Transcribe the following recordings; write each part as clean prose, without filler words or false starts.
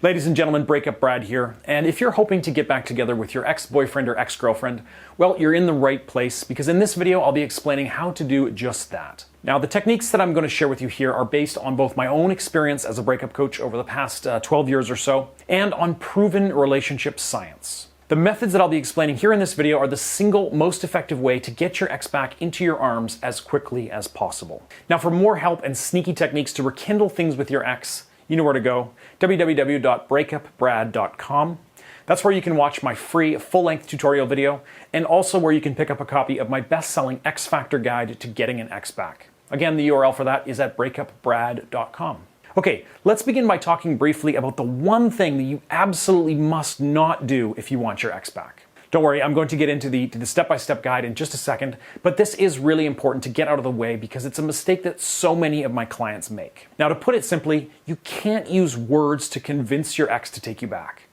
Ladies and gentlemen, Breakup Brad here, and if you're hoping to get back together with your ex-boyfriend or ex-girlfriend, well, you're in the right place, because in this video I'll be explaining how to do just that. Now, the techniques that I'm going to share with you here are based on both my own experience as a breakup coach over the past 12 years or so, and on proven relationship science. The methods that I'll be explaining here in this video are the single most effective way to get your ex back into your arms as quickly as possible. Now, for more help and sneaky techniques to rekindle things with your ex, you know where to go, www.breakupbrad.com. That's where you can watch my free full-length tutorial video, and also where you can pick up a copy of my best-selling X Factor Guide to Getting an Ex Back. Again, the URL for that is at breakupbrad.com. Okay, let's begin by talking briefly about the one thing that you absolutely must not do if you want your ex back. Don't worry, I'm going to get into the step-by-step guide in just a second, but this is really important to get out of the way because it's a mistake that so many of my clients make. Now, to put it simply, you can't use words to convince your ex to take you back.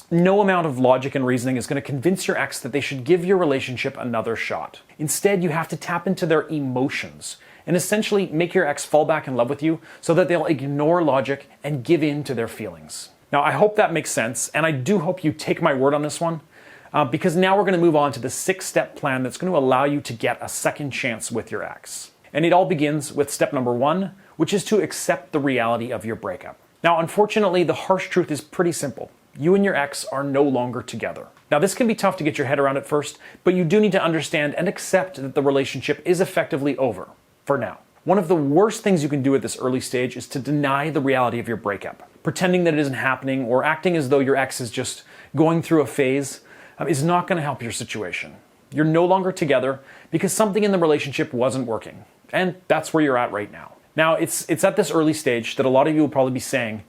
No amount of logic and reasoning is going to convince your ex that they should give your relationship another shot. Instead, you have to tap into their emotions and essentially make your ex fall back in love with you so that they'll ignore logic and give in to their feelings. Now, I hope that makes sense, and I do hope you take my word on this one. Because now we're going to move on to the 6-step plan that's going to allow you to get a second chance with your ex. And it all begins with step number 1, which is to accept the reality of your breakup. Now, unfortunately, the harsh truth is pretty simple. You and your ex are no longer together. Now, this can be tough to get your head around at first, but you do need to understand and accept that the relationship is effectively over, for now. One of the worst things you can do at this early stage is to deny the reality of your breakup. Pretending that it isn't happening or acting as though your ex is just going through a phase is not going to help your situation. You're no longer together because something in the relationship wasn't working. And that's where you're at right now. Now, it's at this early stage that a lot of you will probably be saying,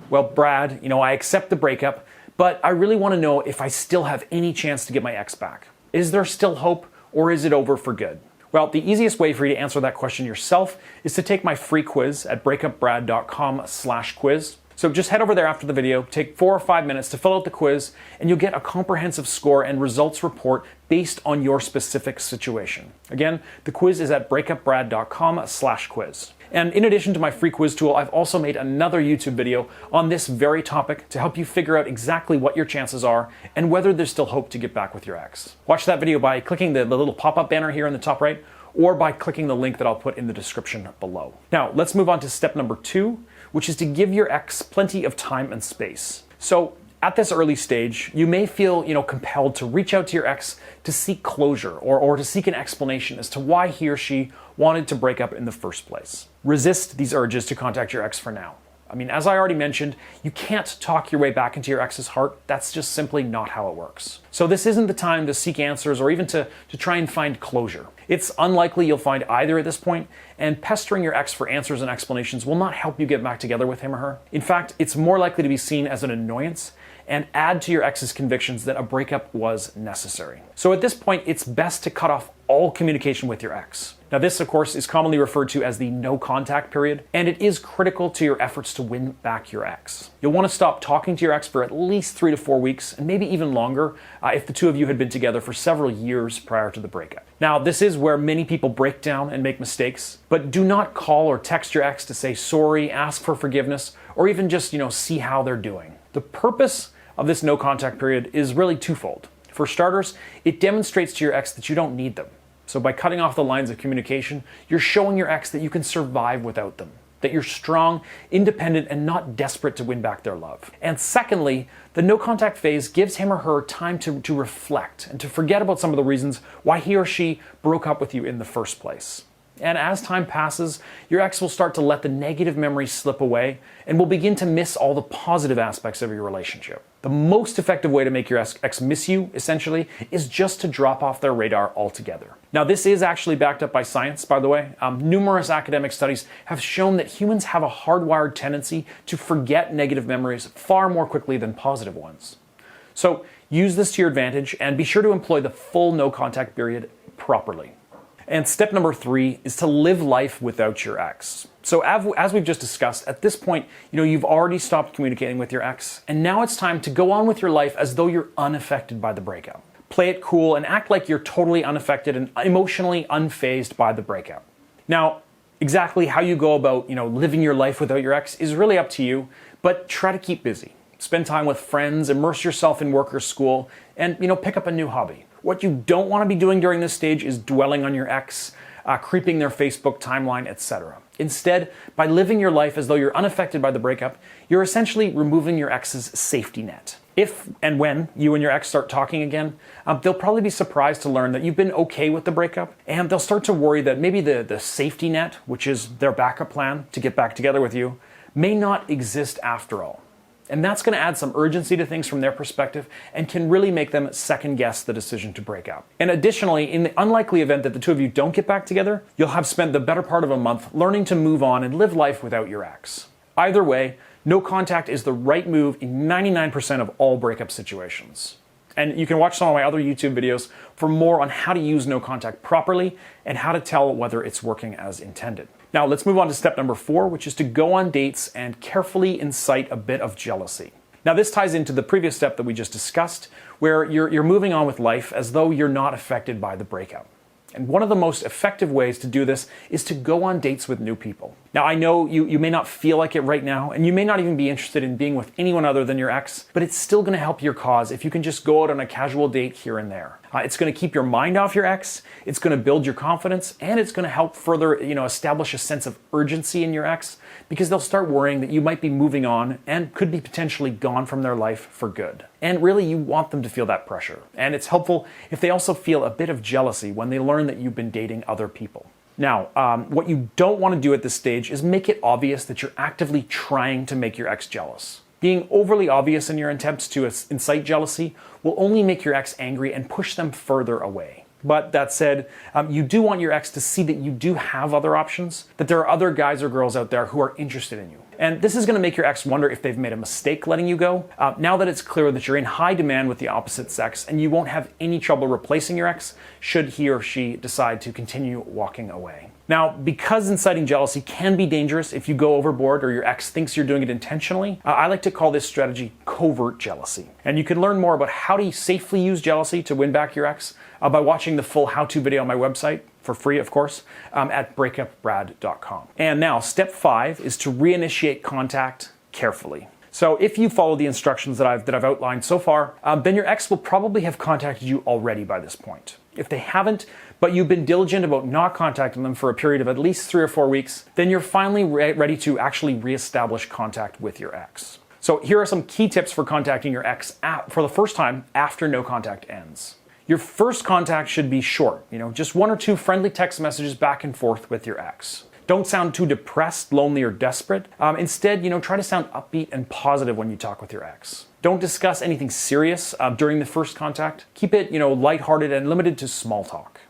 well, Brad, I accept the breakup, but I really want to know if I still have any chance to get my ex back. Is there still hope, or is it over for good? Well, the easiest way for you to answer that question yourself is to take my free quiz at breakupbrad.com/quiz. So just head over there after the video, take 4 or 5 minutes to fill out the quiz, and you'll get a comprehensive score and results report based on your specific situation. Again, the quiz is at breakupbrad.com/quiz. And in addition to my free quiz tool, I've also made another YouTube video on this very topic to help you figure out exactly what your chances are and whether there's still hope to get back with your ex. Watch that video by clicking the little pop-up banner here in the top right, or by clicking the link that I'll put in the description below. Now, let's move on to step number 2, which is to give your ex plenty of time and space. So at this early stage, you may feel, compelled to reach out to your ex to seek closure or to seek an explanation as to why he or she wanted to break up in the first place. Resist these urges to contact your ex for now. As I already mentioned, you can't talk your way back into your ex's heart. That's just simply not how it works. So this isn't the time to seek answers or even to try and find closure. It's unlikely you'll find either at this point, and pestering your ex for answers and explanations will not help you get back together with him or her. In fact, it's more likely to be seen as an annoyance and add to your ex's convictions that a breakup was necessary. So at this point, it's best to cut off all communication with your ex. Now, this, of course, is commonly referred to as the no contact period, and it is critical to your efforts to win back your ex. You'll want to stop talking to your ex for at least 3 to 4 weeks, and maybe even longer if the two of you had been together for several years prior to the breakup. Now, this is where many people break down and make mistakes, but do not call or text your ex to say sorry, ask for forgiveness, or even just, see how they're doing. The purpose of this no contact period is really twofold. For starters, it demonstrates to your ex that you don't need them. So by cutting off the lines of communication, you're showing your ex that you can survive without them, that you're strong, independent, and not desperate to win back their love. And secondly, the no contact phase gives him or her time to reflect and to forget about some of the reasons why he or she broke up with you in the first place. And as time passes, your ex will start to let the negative memories slip away and will begin to miss all the positive aspects of your relationship. The most effective way to make your ex miss you, essentially, is just to drop off their radar altogether. Now, this is actually backed up by science, by the way. Numerous academic studies have shown that humans have a hardwired tendency to forget negative memories far more quickly than positive ones. So use this to your advantage and be sure to employ the full no contact period properly. And step number 3 is to live life without your ex. So as we've just discussed, at this point, you've already stopped communicating with your ex, and now it's time to go on with your life as though you're unaffected by the breakup. Play it cool and act like you're totally unaffected and emotionally unfazed by the breakup. Now, exactly how you go about, living your life without your ex is really up to you, but try to keep busy. spend time with friends, immerse yourself in work or school, and pick up a new hobby. What you don't want to be doing during this stage is dwelling on your ex, creeping their Facebook timeline, etc. Instead, by living your life as though you're unaffected by the breakup, you're essentially removing your ex's safety net. If and when you and your ex start talking again, they'll probably be surprised to learn that you've been okay with the breakup, and they'll start to worry that maybe the safety net, which is their backup plan to get back together with you, may not exist after all. And that's going to add some urgency to things from their perspective and can really make them second guess the decision to break up. And additionally, in the unlikely event that the two of you don't get back together, you'll have spent the better part of a month learning to move on and live life without your ex. Either way, no contact is the right move in 99% of all breakup situations. And you can watch some of my other YouTube videos for more on how to use no contact properly and how to tell whether it's working as intended. Now let's move on to step number 4, which is to go on dates and carefully incite a bit of jealousy. Now this ties into the previous step that we just discussed, where you're moving on with life as though you're not affected by the breakup. And one of the most effective ways to do this is to go on dates with new people. Now I know you may not feel like it right now, and you may not even be interested in being with anyone other than your ex, but it's still going to help your cause if you can just go out on a casual date here and there. It's going to keep your mind off your ex, it's going to build your confidence, and it's going to help further establish a sense of urgency in your ex, because they'll start worrying that you might be moving on and could be potentially gone from their life for good. And really, you want them to feel that pressure. And it's helpful if they also feel a bit of jealousy when they learn that you've been dating other people. Now, what you don't want to do at this stage is make it obvious that you're actively trying to make your ex jealous. Being overly obvious in your attempts to incite jealousy will only make your ex angry and push them further away. But that said, you do want your ex to see that you do have other options, that there are other guys or girls out there who are interested in you. And this is going to make your ex wonder if they've made a mistake letting you go, now that it's clear that you're in high demand with the opposite sex and you won't have any trouble replacing your ex should he or she decide to continue walking away. Now, because inciting jealousy can be dangerous if you go overboard or your ex thinks you're doing it intentionally, I like to call this strategy covert jealousy. And you can learn more about how to safely use jealousy to win back your ex by watching the full how-to video on my website, for free of course, at breakupbrad.com. And now, step 5 is to reinitiate contact carefully. So if you follow the instructions that I've outlined so far, then your ex will probably have contacted you already by this point. If they haven't, but you've been diligent about not contacting them for a period of at least 3 or 4 weeks, then you're finally ready to actually reestablish contact with your ex. So here are some key tips for contacting your ex for the first time after no contact ends. Your first contact should be short, just 1 or 2 friendly text messages back and forth with your ex. Don't sound too depressed, lonely, or desperate. Instead, try to sound upbeat and positive when you talk with your ex. Don't discuss anything serious during the first contact. Keep it, lighthearted and limited to small talk.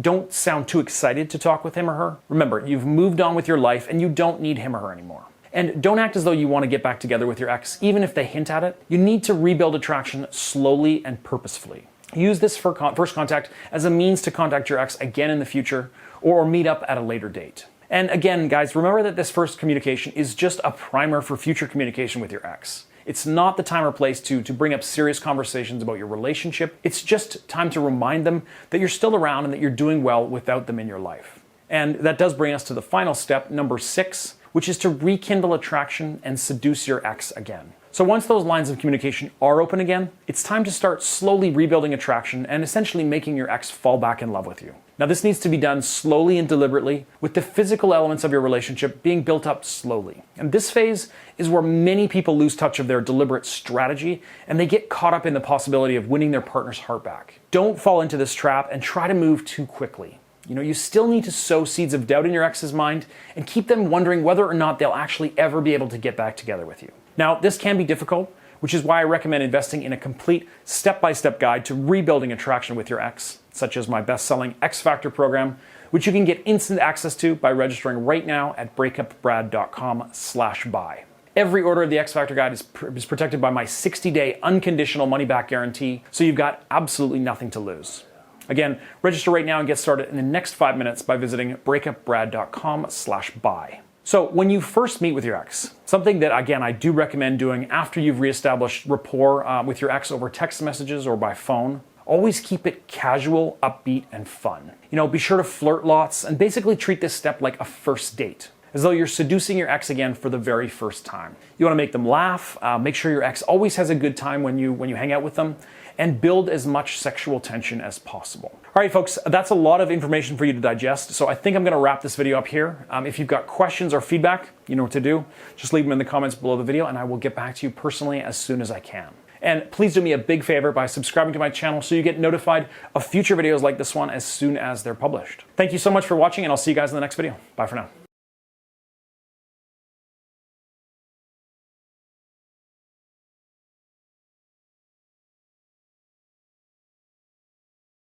Don't sound too excited to talk with him or her. Remember, you've moved on with your life and you don't need him or her anymore. And don't act as though you want to get back together with your ex, even if they hint at it. You need to rebuild attraction slowly and purposefully. Use this first contact as a means to contact your ex again in the future or meet up at a later date. And again, guys, remember that this first communication is just a primer for future communication with your ex. It's not the time or place to bring up serious conversations about your relationship. It's just time to remind them that you're still around and that you're doing well without them in your life. And that does bring us to the final step, number 6, which is to rekindle attraction and seduce your ex again. So once those lines of communication are open again, it's time to start slowly rebuilding attraction and essentially making your ex fall back in love with you. Now this needs to be done slowly and deliberately, with the physical elements of your relationship being built up slowly. And this phase is where many people lose touch of their deliberate strategy and they get caught up in the possibility of winning their partner's heart back. Don't fall into this trap and try to move too quickly. You still need to sow seeds of doubt in your ex's mind and keep them wondering whether or not they'll actually ever be able to get back together with you. Now, this can be difficult, which is why I recommend investing in a complete step-by-step guide to rebuilding attraction with your ex, such as my best-selling X Factor program, which you can get instant access to by registering right now at breakupbrad.com/buy. Every order of the X Factor guide is protected by my 60-day unconditional money-back guarantee, so you've got absolutely nothing to lose. Again, register right now and get started in the next 5 minutes by visiting breakupbrad.com/buy. So when you first meet with your ex, something that, again, I do recommend doing after you've reestablished rapport with your ex over text messages or by phone, always keep it casual, upbeat, and fun. Be sure to flirt lots and basically treat this step like a first date. as though you're seducing your ex again for the very first time. You want to make them laugh, make sure your ex always has a good time when you hang out with them, and build as much sexual tension as possible. All right, folks, that's a lot of information for you to digest, so I think I'm going to wrap this video up here. If you've got questions or feedback, you know what to do. Just leave them in the comments below the video, and I will get back to you personally as soon as I can. And please do me a big favor by subscribing to my channel so you get notified of future videos like this one as soon as they're published. Thank you so much for watching, and I'll see you guys in the next video. Bye for now.